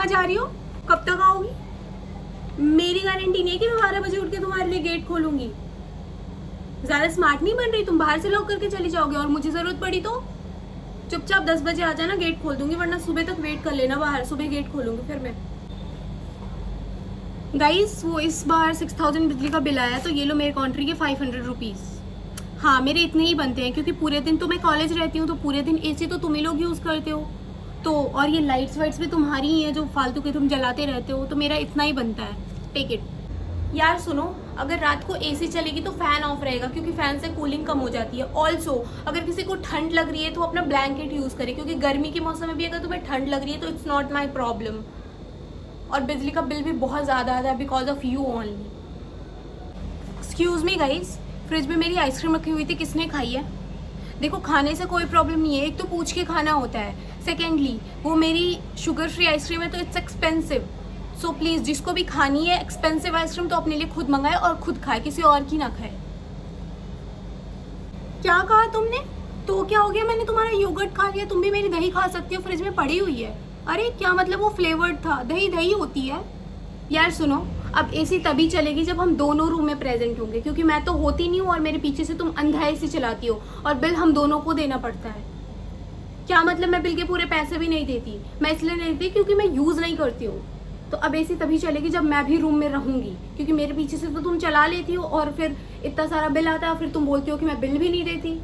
कहाँ जा रही हो? कब तक आओगी? मेरी गारंटी नहीं है कि मैं 12 बजे उठ के तुम्हारे लिए गेट खोलूंगी। ज्यादा स्मार्ट नहीं बन रही, तुम बाहर से लॉक करके चली जाओगे और मुझे जरूरत पड़ी तो चुपचाप 10 बजे आ जाना, गेट खोल दूंगी, वरना सुबह तक वेट कर लेना बाहर, सुबह गेट खोलूंगी फिर मैं। गाइस वो इस बार 6000 बिजली का बिल आया, तो ये लो मेरे कॉन्ट्री के 500 रुपीज़। हाँ मेरे इतने ही बनते हैं क्योंकि पूरे दिन तो मैं कॉलेज रहती हूँ, तो पूरे दिन एसी तो तुम ही लोग यूज़ करते हो, तो और ये लाइट्स वाइट्स भी तुम्हारी ही है जो फालतू के तुम जलाते रहते हो, तो मेरा इतना ही बनता है, टेक इट। यार सुनो, अगर रात को एसी चलेगी तो फैन ऑफ रहेगा क्योंकि फैन से कूलिंग कम हो जाती है। ऑल्सो अगर किसी को ठंड लग रही है तो अपना ब्लैंकेट यूज़ करे, क्योंकि गर्मी के मौसम में भी अगर तुम्हें ठंड लग रही है तो इट्स नॉट माई प्रॉब्लम। और बिजली का बिल भी बहुत ज़्यादा आता है because of you only. Excuse me guys, fridge में मेरी आइसक्रीम रखी हुई थी, किसने खाई है? देखो खाने से कोई प्रॉब्लम नहीं है, एक तो पूछ के खाना होता है, सेकेंडली वो मेरी शुगर फ्री आइसक्रीम है तो इट्स एक्सपेंसिव, सो प्लीज़ जिसको भी खानी है एक्सपेंसिव आइसक्रीम तो अपने लिए खुद मंगाए और खुद खाए, किसी और की ना खाए। क्या कहा तुमने? तो क्या हो गया, मैंने तुम्हारा योगर्ट खा लिया, तुम भी मेरी दही खा सकती हो, फ्रिज में पड़ी हुई है। अरे क्या मतलब, वो फ्लेवर्ड था, दही दही होती है। यार सुनो, अब एसी तभी चलेगी जब हम दोनों रूम में प्रेजेंट होंगे, क्योंकि मैं तो होती नहीं हूँ और मेरे पीछे से तुम अंधा एसी चलाती हो और बिल हम दोनों को देना पड़ता है। क्या मतलब, मैं बिल के पूरे पैसे भी नहीं देती, मैं इसलिए नहीं देती क्योंकि मैं यूज़ नहीं करती हूँ। तो अब एसी तभी चलेगी जब मैं भी रूम में रहूँगी, क्योंकि मेरे पीछे से तो तुम चला लेती हो और फिर इतना सारा बिल आता है, फिर तुम बोलती हो कि मैं बिल भी नहीं देती।